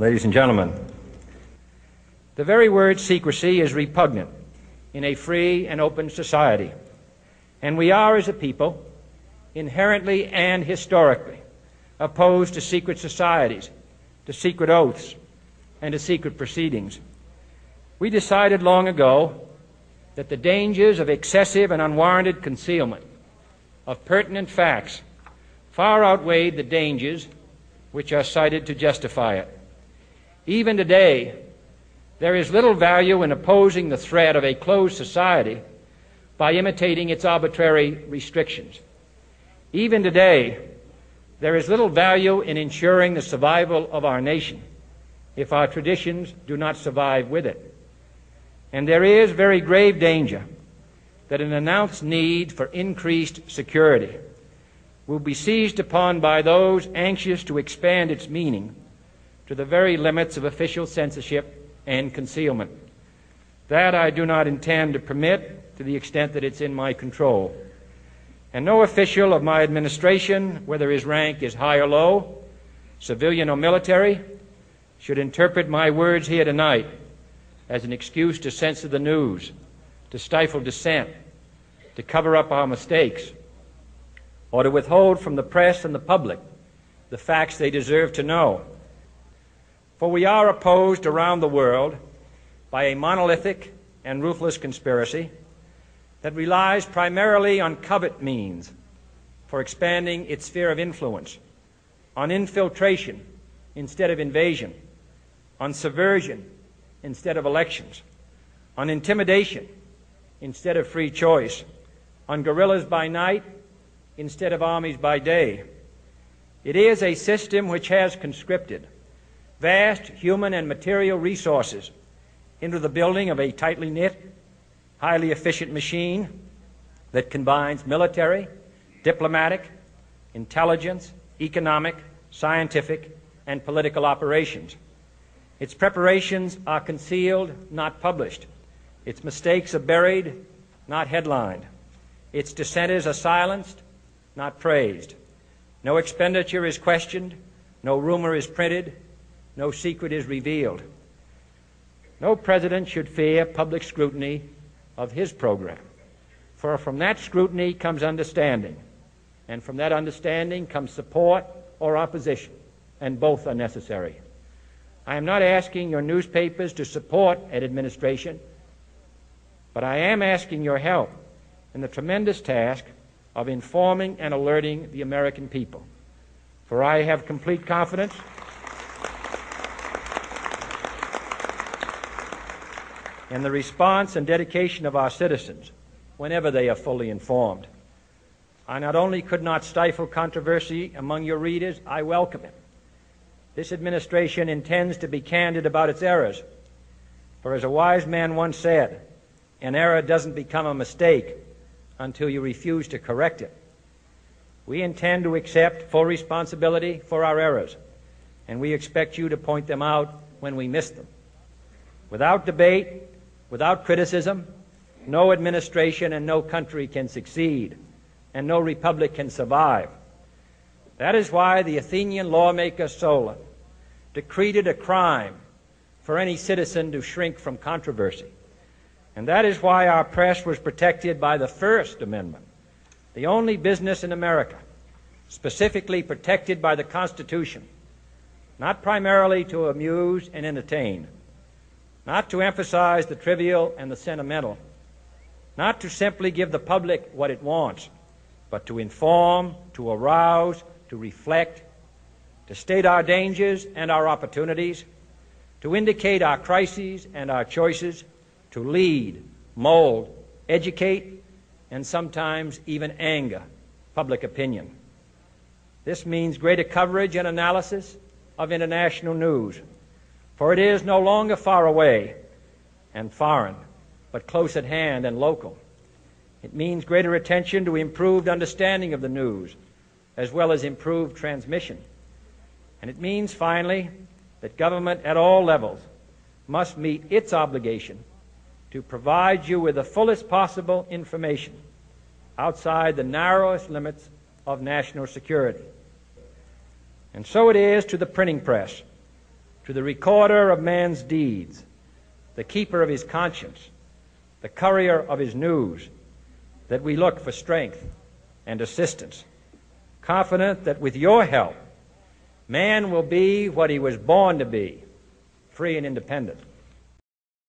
Ladies and gentlemen, the very word secrecy is repugnant in a free and open society, and we are, as a people, inherently and historically opposed to secret societies, to secret oaths, and to secret proceedings. We decided long ago that the dangers of excessive and unwarranted concealment of pertinent facts far outweighed the dangers which are cited to justify it. Even today, there is little value in opposing the threat of a closed society by imitating its arbitrary restrictions. Even today, there is little value in ensuring the survival of our nation if our traditions do not survive with it. And there is very grave danger that an announced need for increased security will be seized upon by those anxious to expand its meaning to the very limits of official censorship and concealment. That I do not intend to permit to the extent that it's in my control. And no official of my administration, whether his rank is high or low, civilian or military, should interpret my words here tonight as an excuse to censor the news, to stifle dissent, to cover up our mistakes, or to withhold from the press and the public the facts they deserve to know. For we are opposed around the world by a monolithic and ruthless conspiracy that relies primarily on covert means for expanding its sphere of influence, on infiltration instead of invasion, on subversion instead of elections, on intimidation instead of free choice, on guerrillas by night instead of armies by day. It is a system which has conscripted vast human and material resources into the building of a tightly knit, highly efficient machine that combines military, diplomatic, intelligence, economic, scientific, and political operations. Its preparations are concealed, not published. Its mistakes are buried, not headlined. Its dissenters are silenced, not praised. No expenditure is questioned, no rumor is printed, no secret is revealed. No president should fear public scrutiny of his program, for from that scrutiny comes understanding, and from that understanding comes support or opposition, and both are necessary. I am not asking your newspapers to support an administration, but I am asking your help in the tremendous task of informing and alerting the American people. For I have complete confidence in the response and dedication of our citizens whenever they are fully informed. I not only could not stifle controversy among your readers, I welcome it. This administration intends to be candid about its errors. For as a wise man once said, an error doesn't become a mistake until you refuse to correct it. We intend to accept full responsibility for our errors, and we expect you to point them out when we miss them. Without debate, without criticism, no administration and no country can succeed, and no republic can survive. That is why the Athenian lawmaker Solon decreed it a crime for any citizen to shrink from controversy. And that is why our press was protected by the First Amendment, the only business in America specifically protected by the Constitution, not primarily to amuse and entertain, not to emphasize the trivial and the sentimental, not to simply give the public what it wants, but to inform, to arouse, to reflect, to state our dangers and our opportunities, to indicate our crises and our choices, to lead, mold, educate, and sometimes even anger public opinion. This means greater coverage and analysis of international news, for it is no longer far away and foreign, but close at hand and local. It means greater attention to improved understanding of the news, as well as improved transmission. And it means, finally, that government at all levels must meet its obligation to provide you with the fullest possible information outside the narrowest limits of national security. And so it is to the printing press, to the recorder of man's deeds, the keeper of his conscience, the courier of his news, that we look for strength and assistance, confident that with your help, man will be what he was born to be, free and independent.